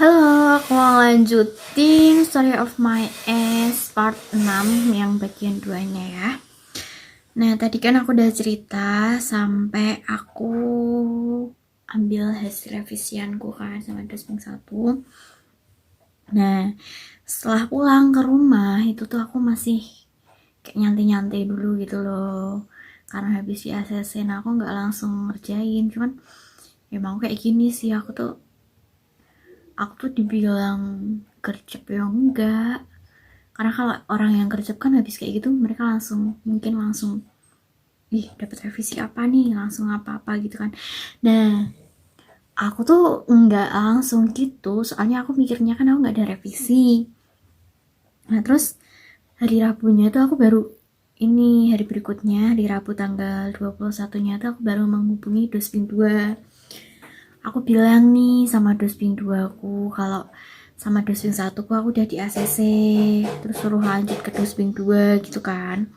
Halo, aku mau lanjutin Story of My Ex part 6 yang bagian 2-nya ya. Nah, tadi kan aku udah cerita sampai aku ambil hasil revisianku kan sama dosping 1. Nah, setelah pulang ke rumah itu tuh aku masih kayak nyantai-nyantai dulu gitu loh. Karena habis di ACC, nah aku nggak langsung ngerjain. Cuman emang kayak gini sih, aku tuh dibilang gercep ya enggak, karena kalau orang yang gercep kan habis kayak gitu mereka mungkin langsung dapat revisi apa nih, langsung apa-apa gitu kan. Nah, aku tuh enggak langsung gitu, soalnya aku mikirnya kan aku nggak ada revisi. Nah, terus hari Rabunya tuh aku baru hari berikutnya, hari Rabu tanggal 21-nya tuh aku baru menghubungi dosping 2. Aku bilang nih sama dosping 2 aku kalau sama dosping 1 aku udah di ACC, terus suruh lanjut ke dosping 2 gitu kan.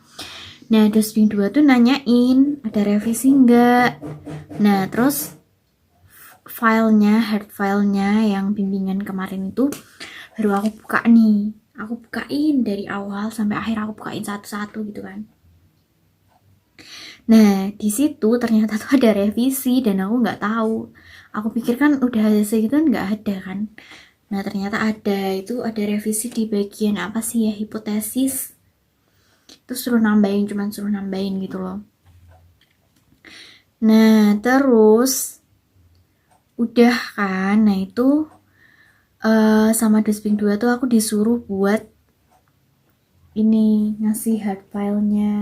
Nah, dosping 2 tuh nanyain ada revisi enggak. Nah, terus hard filenya yang bimbingan kemarin itu baru aku buka nih. Aku bukain dari awal sampai akhir, aku bukain satu-satu gitu kan. Nah, di situ ternyata tuh ada revisi dan aku nggak tahu. Aku pikir kan udah selesai gitu kan, nggak ada kan. Nah, ternyata ada revisi di bagian apa sih ya, hipotesis. Terus cuman suruh nambahin gitu loh. Nah, terus udah kan. Nah, itu sama dosping 2 tuh aku disuruh buat ngasih hard filenya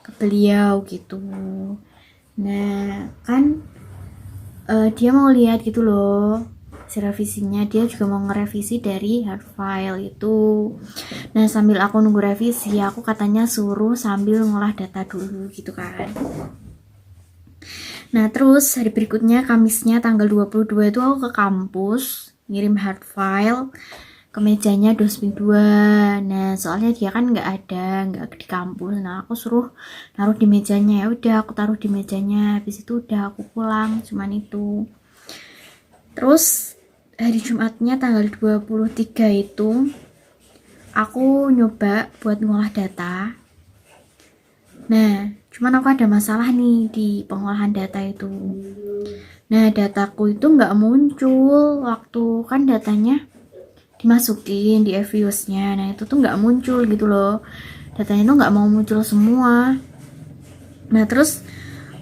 ke beliau gitu. Nah, kan dia mau lihat gitu loh si revisinya, dia juga mau ngerevisi dari hard file itu. Nah, sambil aku nunggu revisi, aku katanya suruh sambil ngolah data dulu gitu kan. Nah, terus hari berikutnya, Kamisnya tanggal 22 itu aku ke kampus ngirim hard file ke mejanya dosping 2. Nah, soalnya dia kan nggak di kampus. Nah, aku suruh naruh di mejanya. Ya udah, aku taruh di mejanya. Habis itu udah aku pulang, cuman itu. Terus hari Jumatnya tanggal 23 itu aku nyoba buat ngolah data. Nah, cuman aku ada masalah nih di pengolahan data itu. Nah, dataku itu nggak muncul waktu kan datanya dimasukin di EVIUS-nya. Nah, itu tuh nggak muncul gitu loh. Datanya tuh nggak mau muncul semua. Nah, terus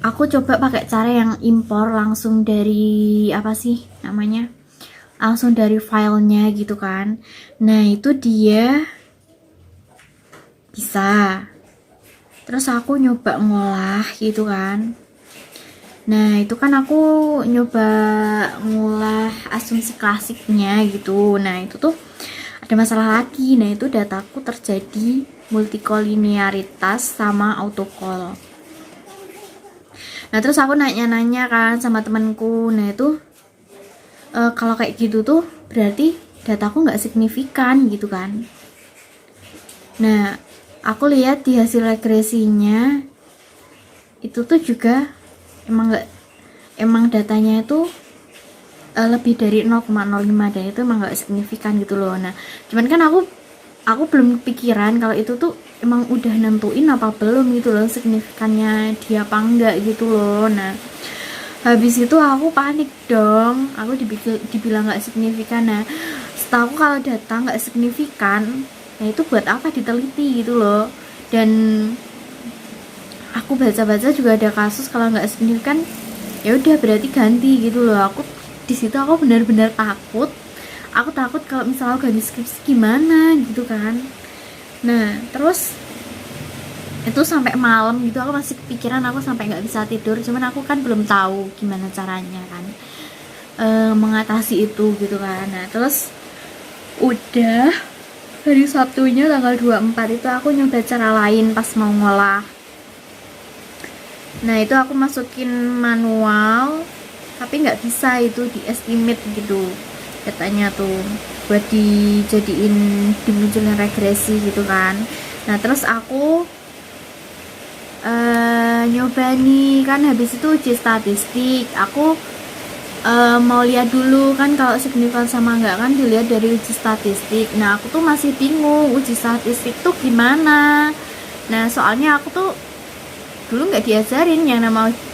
aku coba pakai cara yang impor langsung dari apa sih namanya? Langsung dari filenya gitu kan. Nah, itu dia bisa. Terus aku nyoba ngolah gitu kan. Nah, itu kan aku nyoba ngolah asumsi klasiknya gitu. Nah, itu tuh ada masalah lagi. Nah, itu dataku terjadi multikolinearitas sama autocall. Nah, terus aku nanya-nanya kan sama temanku. Nah, itu kalau kayak gitu tuh berarti dataku nggak signifikan gitu kan. Nah, aku lihat di hasil regresinya itu tuh juga emang datanya itu lebih dari 0,05 dan itu emang nggak signifikan gitu loh. Nah, cuman kan aku belum pikiran kalau itu tuh emang udah nentuin apa belum gitu loh, signifikannya dia apa enggak gitu loh. Nah, habis itu aku panik dong, aku dibilang nggak signifikan. Nah, setahu kalau data nggak signifikan, nah itu buat apa diteliti gitu loh. Dan aku baca-baca juga ada kasus kalau nggak signifikan ya udah berarti ganti gitu loh. Di situ aku benar-benar takut. Aku takut kalau misalnya ganti skripsi gimana gitu kan. Nah, terus itu sampai malam gitu aku masih kepikiran, aku sampai nggak bisa tidur. Cuman aku kan belum tahu gimana caranya kan mengatasi itu gitu kan. Nah, terus udah hari Sabtunya tanggal 24 itu aku nyoba cara lain pas mau ngolah. Nah, itu aku masukin manual tapi nggak bisa itu di estimate gitu datanya tuh buat dijadiin dimunculin regresi gitu kan. Nah, terus aku nyoba nih kan, habis itu uji statistik aku mau lihat dulu kan kalau signifikan sama enggak kan dilihat dari uji statistik. Nah aku tuh masih bingung uji statistik tuh gimana. Nah soalnya aku tuh dulu nggak diajarin yang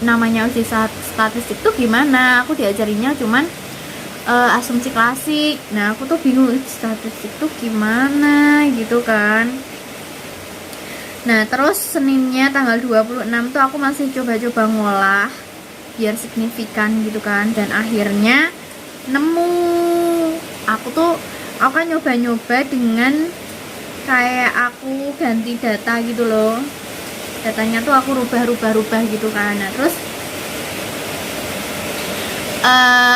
namanya uji statistik tuh gimana. Aku diajarinnya cuman asumsi klasik. Nah aku tuh bingung uji statistik tuh gimana gitu kan. Nah terus Seninnya tanggal 26 tuh aku masih coba-coba ngolah biar signifikan gitu kan, dan akhirnya nemu. Aku kan nyoba-nyoba dengan kayak aku ganti data gitu loh, datanya tuh aku rubah gitu kan. Nah terus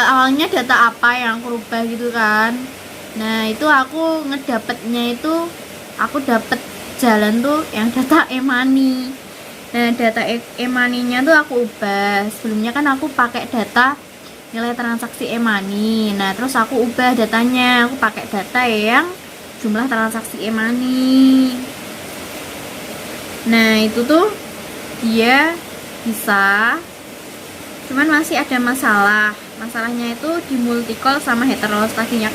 awalnya data apa yang aku rubah gitu kan. Nah itu aku ngedapetnya itu aku dapet jalan tuh yang data e-money. Nah data e-money-nya tuh aku ubah. Sebelumnya kan aku pakai data nilai transaksi e-money. Nah terus aku ubah datanya, aku pakai data yang jumlah transaksi e-money. Nah itu tuh dia bisa, cuman masih ada masalahnya itu di multicall sama heteros. Tadinya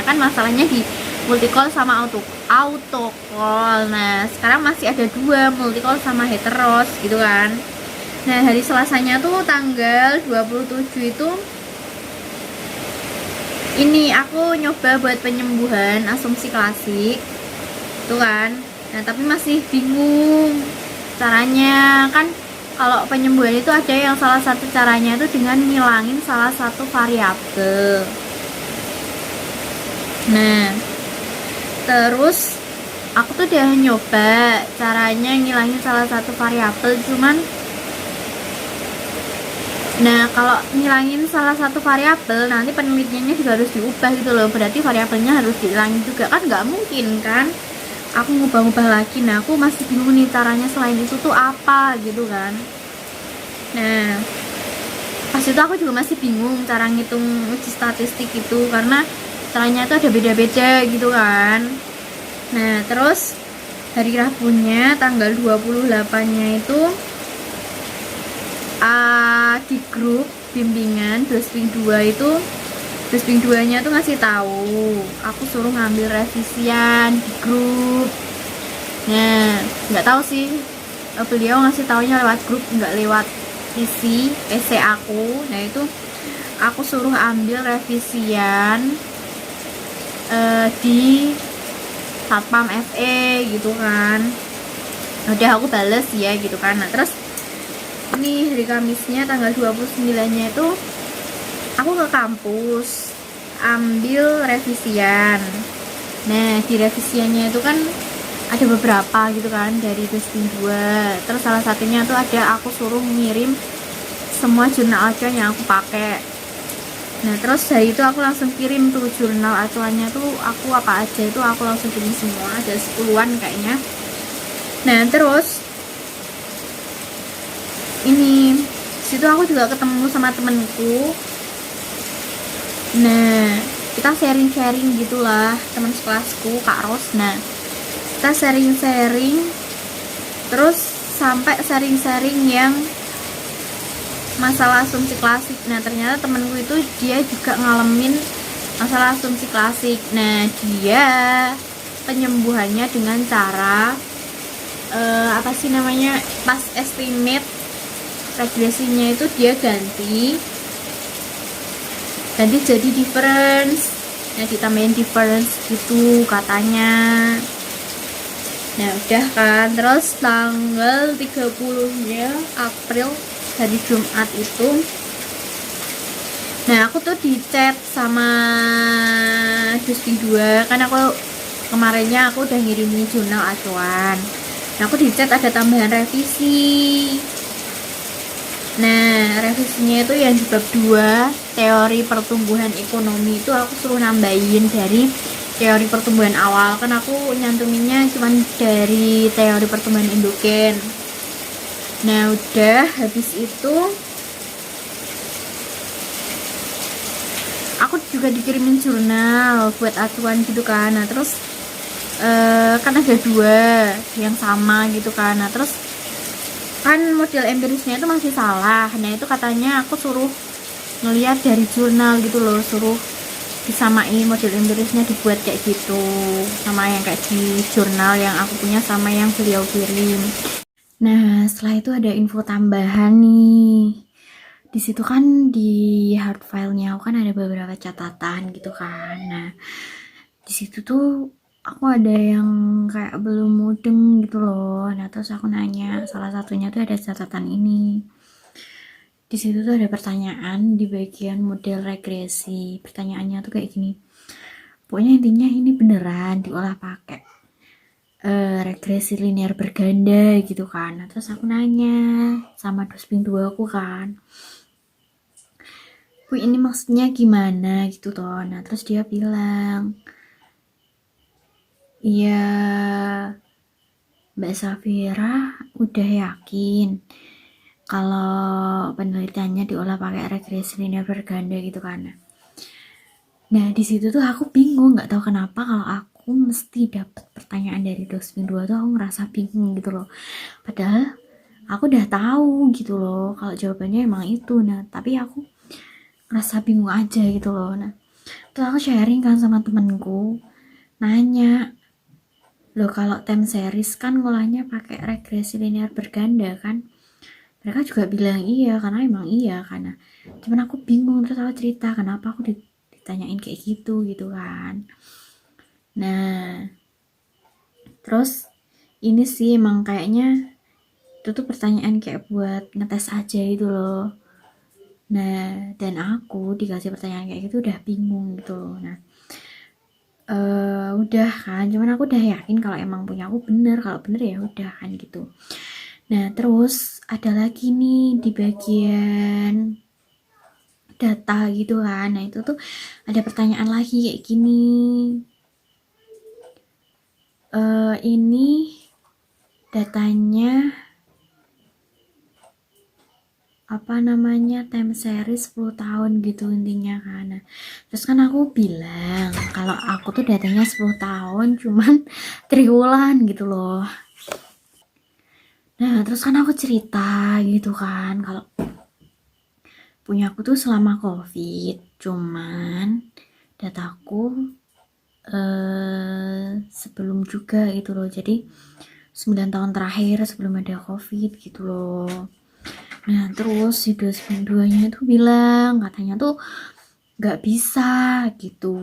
kan masalahnya di multicall sama autocall. Nah sekarang masih ada dua, multicall sama heteros gitu kan. Nah hari Selasanya tuh tanggal 27 itu ini aku nyoba buat penyembuhan asumsi klasik tuh kan. Nah tapi masih bingung caranya kan. Kalau penyembuhan itu ada yang salah satu caranya itu dengan ngilangin salah satu variabel. Nah terus aku tuh udah nyoba caranya ngilangin salah satu variabel, cuman nah kalau ngilangin salah satu variabel nanti penelitiannya juga harus diubah gitu loh, berarti variabelnya harus dihilangin juga kan, nggak mungkin kan aku ngubah-ngubah lagi. Nah aku masih bingung nih caranya selain itu tuh apa gitu kan. Nah pas itu aku juga masih bingung cara ngitung uji statistik itu karena caranya itu ada beda-beda gitu kan. Nah terus hari Rabunya tanggal 28-nya itu di grup bimbingan Dosping 2 itu, Dosping 2 nya tuh ngasih tahu aku suruh ngambil revisian di grup. Nah nggak tahu sih beliau ngasih taunya lewat grup nggak lewat PC aku. Nah itu aku suruh ambil revisian di Satpam FE gitu kan. Udah aku bales ya gitu kan. Nah terus ini hari Kamisnya tanggal 29-nya itu aku ke kampus ambil revisian. Nah di revisiannya itu kan ada beberapa gitu kan dari Dosping 2. Terus salah satunya tuh ada aku suruh ngirim semua jurnal acuan yang aku pakai. Nah terus dari itu aku langsung kirim tuh jurnal acuannya tuh aku apa aja itu aku langsung kirim semua, ada 10-an kayaknya. Nah terus ini situ aku juga ketemu sama temenku. Nah kita sharing gitulah, teman sekelasku Kak Ros. Nah kita sharing terus sampai sharing yang masalah asumsi klasik. Nah ternyata temenku itu dia juga ngalamin masalah asumsi klasik. Nah dia penyembuhannya dengan cara apa sih namanya, pas estimate regresinya itu dia ganti jadi difference. Nah ditambahin difference gitu katanya. Nah udah kan, terus tanggal 30-nya April hari Jumat itu, nah aku tuh di chat sama Dosping 2 kan, aku kemarinnya aku udah ngirimin jurnal acuan. Nah aku di chat ada tambahan revisi. Nah revisinya itu yang di bab 2 teori pertumbuhan ekonomi itu aku suruh nambahin dari teori pertumbuhan awal, kan aku nyantuminnya cuman dari teori pertumbuhan endogen. Nah udah habis itu aku juga dikirimin jurnal buat acuan gitu kan. Nah terus kan ada dua yang sama gitu kan. Nah terus kan model empirisnya itu masih salah. Nah itu katanya aku suruh ngeliat dari jurnal gitu loh, suruh disamain model empirisnya dibuat kayak gitu sama yang kayak di jurnal yang aku punya sama yang beliau kirim. Nah setelah itu ada info tambahan nih. Di situ kan di hard filenya aku kan ada beberapa catatan gitu kan. Nah di situ tuh aku ada yang kayak belum mudeng gitu loh. Nah terus aku nanya, salah satunya tuh ada catatan ini. Di situ tuh ada pertanyaan di bagian model regresi. Pertanyaannya tuh kayak gini. Pokoknya intinya ini beneran diolah pakai regresi linear berganda gitu kan. Nah, terus aku nanya sama dosen 2 aku kan. Wih ini maksudnya gimana gitu toh. Nah terus dia bilang, iya Mbak Safira udah yakin kalau penelitiannya diolah pakai regresi linear berganda gitu kan. Nah di situ tuh aku bingung, nggak tahu kenapa kalau aku mesti dapat pertanyaan dari dosen 2 tuh aku ngerasa bingung gitu loh. Padahal aku udah tahu gitu loh kalau jawabannya emang itu. Nah tapi aku ngerasa bingung aja gitu loh. Nah terus aku sharing kan sama temenku, nanya, loh kalau time series kan ngolahnya pakai regresi linear berganda kan. Mereka juga bilang iya karena emang iya karena cuman aku bingung. Terus aku cerita kenapa aku ditanyain kayak gitu kan. Nah terus ini sih emang kayaknya itu tuh pertanyaan kayak buat ngetes aja itu loh. Nah dan aku dikasih pertanyaan kayak gitu udah bingung gitu loh. Nah udah kan, cuman aku udah yakin kalau emang punya aku bener, kalau bener ya udah kan gitu. Nah terus ada lagi nih di bagian data gitu kan. Nah itu tuh ada pertanyaan lagi kayak gini, ini datanya apa namanya time series 10 tahun gitu intinya kan. Nah, terus kan aku bilang kalau aku tuh datanya 10 tahun cuman triwulan gitu loh. Nah terus kan aku cerita gitu kan kalau punya aku tuh selama covid cuman dataku sebelum juga gitu loh, jadi 9 tahun terakhir sebelum ada covid gitu loh. Nah terus si dosen duanya itu bilang katanya tuh nggak bisa gitu.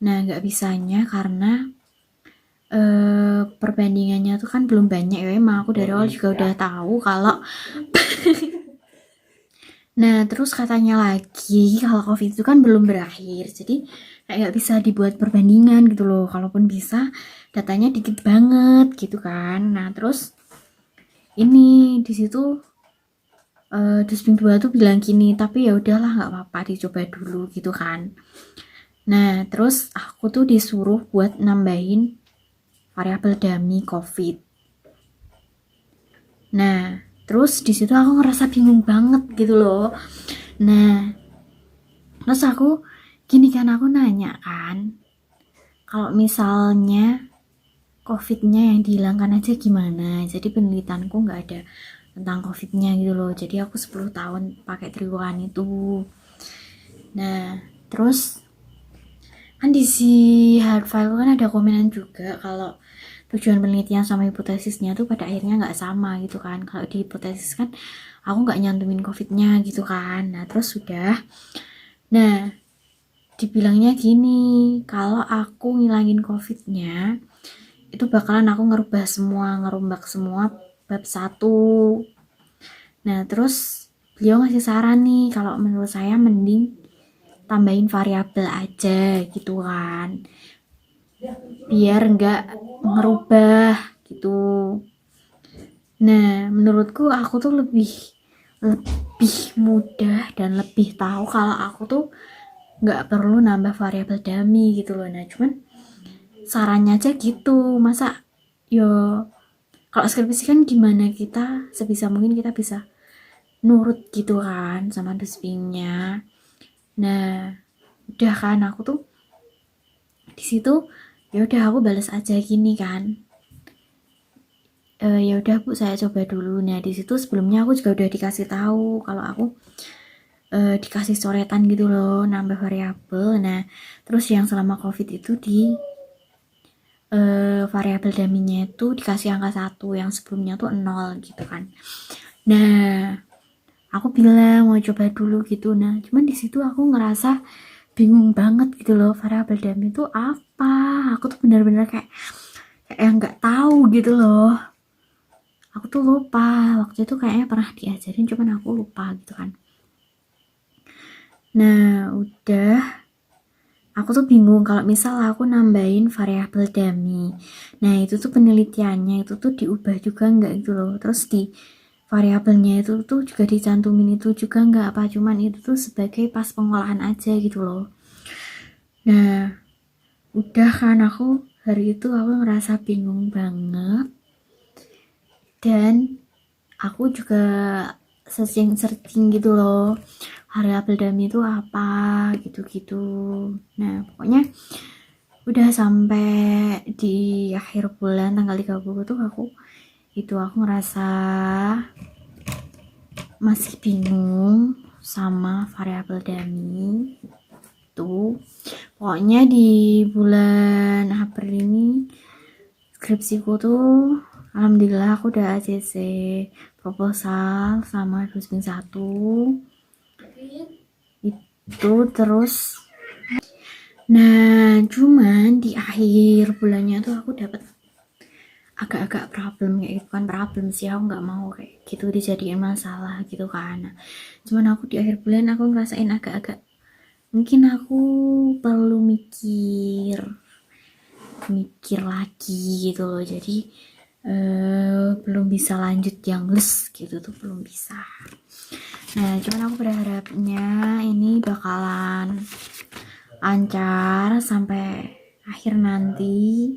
Nah nggak bisanya karena perbandingannya tuh kan belum banyak ya, emang aku dari awal juga udah tahu kalau nah terus katanya lagi kalau covid itu kan belum berakhir, jadi kayak nggak bisa dibuat perbandingan gitu loh, kalaupun bisa datanya dikit banget gitu kan. Nah terus ini di situ Dusbing 2 tuh bilang gini, tapi ya udahlah nggak apa-apa dicoba dulu gitu kan. Nah terus aku tuh disuruh buat nambahin variabel dummy covid. Nah terus di situ aku ngerasa bingung banget gitu loh. Nah terus aku gini kan, aku nanya kan kalau misalnya covidnya yang dihilangkan aja gimana. Jadi penelitianku nggak ada tentang covidnya gitu loh, jadi aku 10 tahun pakai triwulan itu. Nah terus kan di si hard file kan ada komenan juga kalau tujuan penelitian sama hipotesisnya tuh pada akhirnya nggak sama gitu kan. Kalau di hipotesis kan aku nggak nyantumin covidnya gitu kan. Nah terus sudah, nah dibilangnya gini, kalau aku ngilangin covidnya itu bakalan aku ngerombak semua bab 1. Nah terus beliau ngasih saran nih kalau menurut saya mending tambahin variabel aja gitu kan, biar nggak ngerubah gitu. Nah menurutku aku tuh lebih lebih mudah dan lebih tahu kalau aku tuh nggak perlu nambah variabel dummy gitu loh. Nah cuman sarannya aja gitu, masa yo kalau skripsi kan gimana, kita sebisa mungkin kita bisa nurut gitu kan sama despingnya. Nah udah kan aku tuh di situ ya udah aku balas aja gini kan, ya udah Bu saya coba dulu. Nah di situ sebelumnya aku juga udah dikasih tahu kalau aku dikasih coretan gitu loh, nambah variabel. Nah terus yang selama covid itu di variabel dummy-nya itu dikasih angka 1, yang sebelumnya tuh 0 gitu kan. Nah aku bilang mau coba dulu gitu. Nah cuman di situ aku ngerasa bingung banget gitu loh, variabel dummy itu apa. Aku tuh bener-bener kayak nggak tahu gitu loh. Aku tuh lupa, waktu itu kayaknya pernah diajarin cuman aku lupa gitu kan. Nah udah, aku tuh bingung kalau misal aku nambahin variabel dummy. Nah itu tuh penelitiannya itu tuh diubah juga nggak gitu loh. Terus di variabelnya itu tuh juga dicantumin itu juga nggak, apa cuman itu tuh sebagai pas pengolahan aja gitu loh. Nah udah kan, aku hari itu aku ngerasa bingung banget. Dan aku juga searching gitu loh, variabel dummy itu apa gitu-gitu. Nah pokoknya udah sampai di akhir bulan tanggal 30 tuh aku ngerasa masih bingung sama variabel dummy tuh. Pokoknya di bulan April ini skripsiku tuh alhamdulillah aku udah ACC proposal sama dosen 1 itu. Terus nah cuman di akhir bulannya tuh aku dapat agak-agak problem, kayak itu kan problem sih, aku nggak mau kayak gitu dijadiin masalah gitu kan. Nah, cuman aku di akhir bulan aku ngerasain agak-agak mungkin aku perlu mikir lagi gitu loh. Jadi belum bisa lanjut yang les gitu tuh, belum bisa. Nah cuman aku berharapnya ini bakalan lancar sampai akhir nanti.